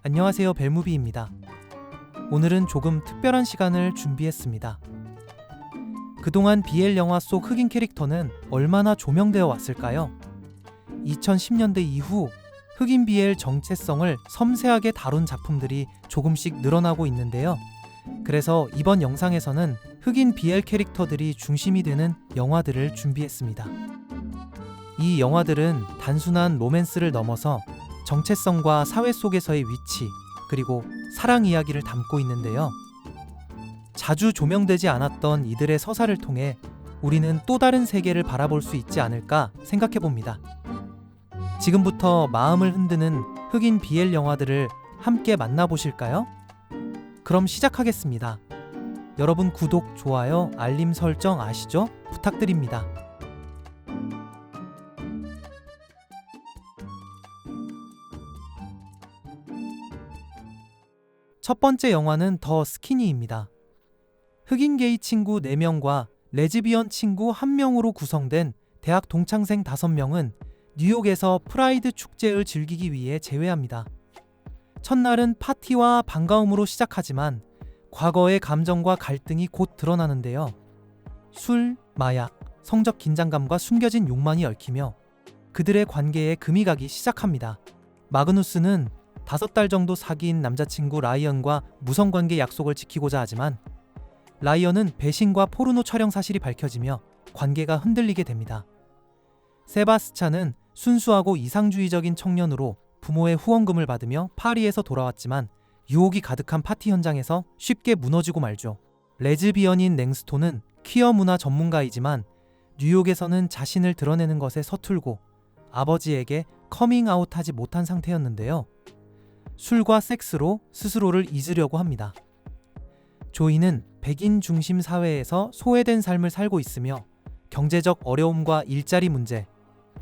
안녕하세요, 벨무비입니다. 오늘은 조금 특별한 시간을 준비했습니다. 그동안 BL 영화 속 흑인 캐릭터는 얼마나 조명되어 왔을까요? 2010년대 이후 흑인 BL 정체성을 섬세하게 다룬 작품들이 조금씩 늘어나고 있는데요. 그래서 이번 영상에서는 흑인 BL 캐릭터들이 중심이 되는 영화들을 준비했습니다. 이 영화들은 단순한 로맨스를 넘어서 정체성과 사회 속에서의 위치, 그리고 사랑 이야기를 담고 있는데요. 자주 조명되지 않았던 이들의 서사를 통해 우리는 또 다른 세계를 바라볼 수 있지 않을까 생각해 봅니다. 지금부터 마음을 흔드는 흑인 BL 영화들을 함께 만나보실까요? 그럼 시작하겠습니다. 여러분 구독, 좋아요, 알림 설정 아시죠? 부탁드립니다. 첫 번째 영화는 더 스키니입니다. 흑인 게이 친구 4명과 레즈비언 친구 1명으로 구성된 대학 동창생 5명은 뉴욕에서 프라이드 축제를 즐기기 위해 재회합니다. 첫날은 파티와 반가움으로 시작하지만 과거의 감정과 갈등이 곧 드러나는데요. 술, 마약, 성적 긴장감과 숨겨진 욕망이 얽히며 그들의 관계에 금이 가기 시작합니다. 마그누스는 5달 정도 사귄 남자친구 라이언과 무성관계 약속을 지키고자 하지만 라이언은 배신과 포르노 촬영 사실이 밝혀지며 관계가 흔들리게 됩니다. 세바스찬은 순수하고 이상주의적인 청년으로 부모의 후원금을 받으며 파리에서 돌아왔지만 유혹이 가득한 파티 현장에서 쉽게 무너지고 말죠. 레즈비언인 랭스톤은 퀴어 문화 전문가이지만 뉴욕에서는 자신을 드러내는 것에 서툴고 아버지에게 커밍아웃하지 못한 상태였는데요. 술과 섹스로 스스로를 잊으려고 합니다. 조이는 백인 중심 사회에서 소외된 삶을 살고 있으며 경제적 어려움과 일자리 문제,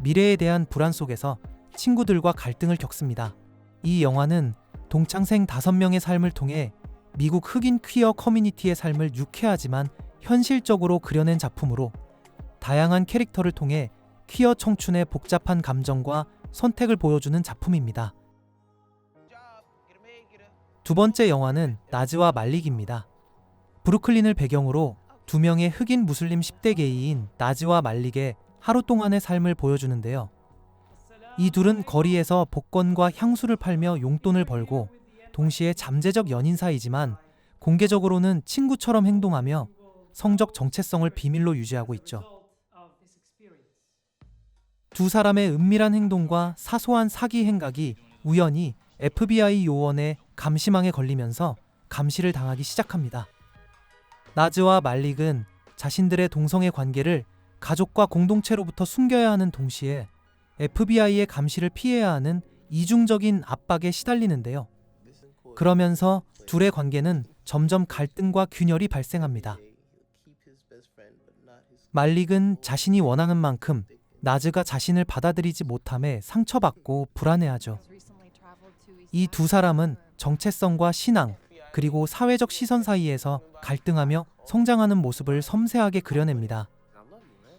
미래에 대한 불안 속에서 친구들과 갈등을 겪습니다. 이 영화는 동창생 5명의 삶을 통해 미국 흑인 퀴어 커뮤니티의 삶을 유쾌하지만 현실적으로 그려낸 작품으로 다양한 캐릭터를 통해 퀴어 청춘의 복잡한 감정과 선택을 보여주는 작품입니다. 두 번째 영화는 나즈와 말릭입니다. 브루클린을 배경으로 2명의 흑인 무슬림 10대 게이인 나즈와 말릭의 하루 동안의 삶을 보여주는데요. 이 둘은 거리에서 복권과 향수를 팔며 용돈을 벌고 동시에 잠재적 연인 사이지만 공개적으로는 친구처럼 행동하며 성적 정체성을 비밀로 유지하고 있죠. 두 사람의 은밀한 행동과 사소한 사기 행각이 우연히 FBI 요원의 감시망에 걸리면서 감시를 당하기 시작합니다. 나즈와 말릭은 자신들의 동성애 관계를 가족과 공동체로부터 숨겨야 하는 동시에 FBI의 감시를 피해야 하는 이중적인 압박에 시달리는데요. 그러면서 둘의 관계는 점점 갈등과 균열이 발생합니다. 말릭은 자신이 원하는 만큼 나즈가 자신을 받아들이지 못함에 상처받고 불안해하죠. 이 두 사람은 정체성과 신앙, 그리고 사회적 시선 사이에서 갈등하며 성장하는 모습을 섬세하게 그려냅니다.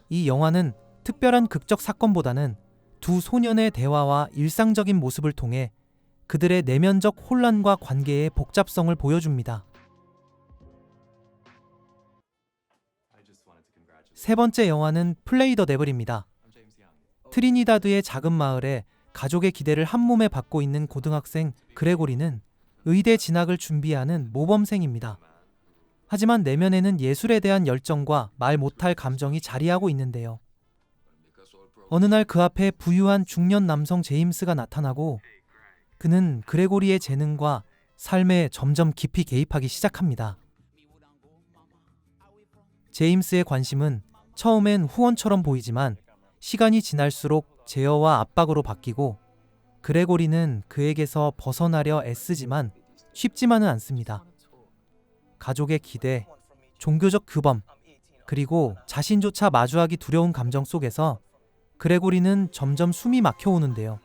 이 영화는 특별한 극적 사건보다는 두 소년의 대화와 일상적인 모습을 통해 그들의 내면적 혼란과 관계의 복잡성을 보여줍니다. 세 번째 영화는 플레이 더 데블입니다. 트리니다드의 작은 마을에 가족의 기대를 한몸에 받고 있는 고등학생 그레고리는 의대 진학을 준비하는 모범생입니다. 하지만 내면에는 예술에 대한 열정과 말 못할 감정이 자리하고 있는데요. 어느 날 그 앞에 부유한 중년 남성 제임스가 나타나고 그는 그레고리의 재능과 삶에 점점 깊이 개입하기 시작합니다. 제임스의 관심은 처음엔 후원처럼 보이지만 시간이 지날수록 제어와 압박으로 바뀌고 그레고리는 그에게서 벗어나려 애쓰지만 쉽지만은 않습니다. 가족의 기대, 종교적 규범, 그리고 자신조차 마주하기 두려운 감정 속에서 그레고리는 점점 숨이 막혀오는데요.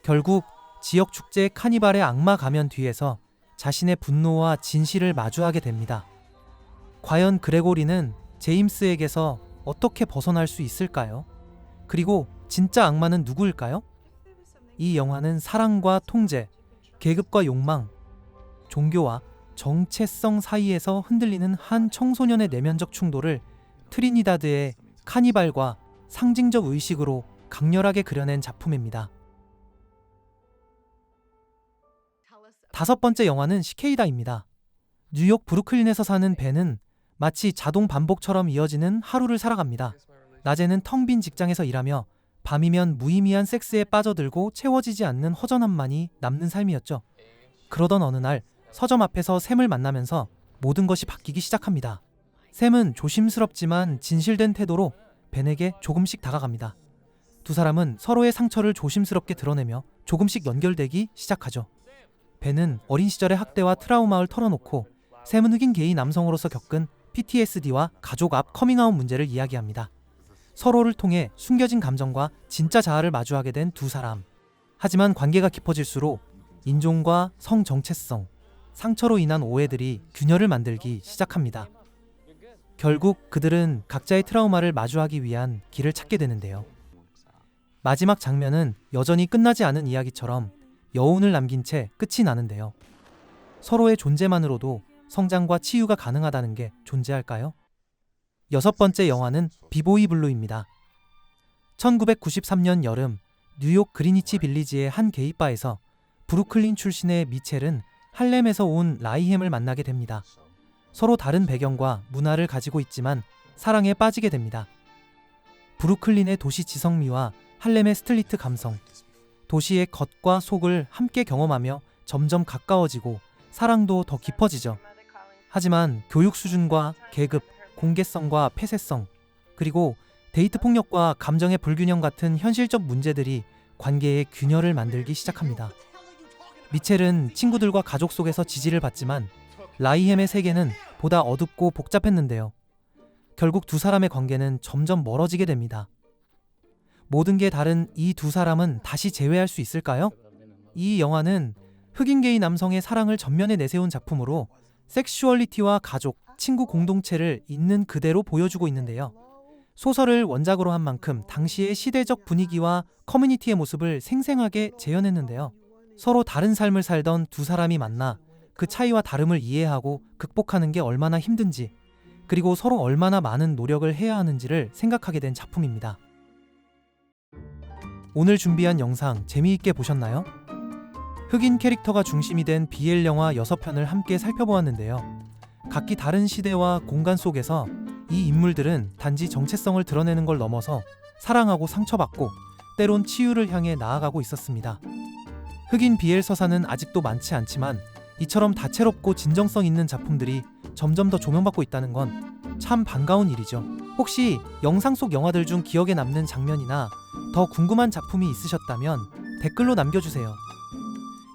결국 지역 축제 카니발의 악마 가면 뒤에서 자신의 분노와 진실을 마주하게 됩니다. 과연 그레고리는 제임스에게서 어떻게 벗어날 수 있을까요? 그리고 진짜 악마는 누구일까요? 이 영화는 사랑과 통제, 계급과 욕망, 종교와 정체성 사이에서 흔들리는 한 청소년의 내면적 충돌을 트리니다드의 카니발과 상징적 의식으로 강렬하게 그려낸 작품입니다. 다섯 번째 영화는 시케이다입니다. 뉴욕 브루클린에서 사는 벤은 마치 자동 반복처럼 이어지는 하루를 살아갑니다. 낮에는 텅 빈 직장에서 일하며 밤이면 무의미한 섹스에 빠져들고 채워지지 않는 허전함만이 남는 삶이었죠. 그러던 어느 날 서점 앞에서 샘을 만나면서 모든 것이 바뀌기 시작합니다. 샘은 조심스럽지만 진실된 태도로 벤에게 조금씩 다가갑니다. 두 사람은 서로의 상처를 조심스럽게 드러내며 조금씩 연결되기 시작하죠. 벤은 어린 시절의 학대와 트라우마를 털어놓고 샘은 흑인 게이 남성으로서 겪은 PTSD와 가족 앞 커밍아웃 문제를 이야기합니다. 서로를 통해 숨겨진 감정과 진짜 자아를 마주하게 된 두 사람. 하지만 관계가 깊어질수록 인종과 성 정체성, 상처로 인한 오해들이 균열을 만들기 시작합니다. 결국 그들은 각자의 트라우마를 마주하기 위한 길을 찾게 되는데요. 마지막 장면은 여전히 끝나지 않은 이야기처럼 여운을 남긴 채 끝이 나는데요. 서로의 존재만으로도 성장과 치유가 가능하다는 게 존재할까요? 여섯 번째 영화는 비보이 블루입니다. 1993년 여름 뉴욕 그리니치 빌리지의 한 게이바에서 브루클린 출신의 미첼은 할렘에서 온 라이햄을 만나게 됩니다. 서로 다른 배경과 문화를 가지고 있지만 사랑에 빠지게 됩니다. 브루클린의 도시 지성미와 할렘의 스트리트 감성, 도시의 겉과 속을 함께 경험하며 점점 가까워지고 사랑도 더 깊어지죠. 하지만 교육 수준과 계급, 공개성과 폐쇄성, 그리고 데이트 폭력과 감정의 불균형 같은 현실적 문제들이 관계의 균열을 만들기 시작합니다. 미첼은 친구들과 가족 속에서 지지를 받지만 라이햄의 세계는 보다 어둡고 복잡했는데요. 결국 두 사람의 관계는 점점 멀어지게 됩니다. 모든 게 다른 이 두 사람은 다시 재회할 수 있을까요? 이 영화는 흑인 게이 남성의 사랑을 전면에 내세운 작품으로 섹슈얼리티와 가족, 친구 공동체를 있는 그대로 보여주고 있는데요. 소설을 원작으로 한 만큼 당시의 시대적 분위기와 커뮤니티의 모습을 생생하게 재현했는데요. 서로 다른 삶을 살던 두 사람이 만나 그 차이와 다름을 이해하고 극복하는 게 얼마나 힘든지, 그리고 서로 얼마나 많은 노력을 해야 하는지를 생각하게 된 작품입니다. 오늘 준비한 영상 재미있게 보셨나요? 흑인 캐릭터가 중심이 된 BL 영화 6편을 함께 살펴보았는데요. 각기 다른 시대와 공간 속에서 이 인물들은 단지 정체성을 드러내는 걸 넘어서 사랑하고 상처받고 때론 치유를 향해 나아가고 있었습니다. 흑인 BL 서사는 아직도 많지 않지만 이처럼 다채롭고 진정성 있는 작품들이 점점 더 조명받고 있다는 건 참 반가운 일이죠. 혹시 영상 속 영화들 중 기억에 남는 장면이나 더 궁금한 작품이 있으셨다면 댓글로 남겨주세요.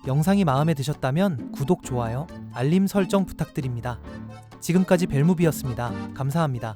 영상이 마음에 드셨다면 구독, 좋아요, 알림 설정 부탁드립니다. 지금까지 벨무비였습니다. 감사합니다.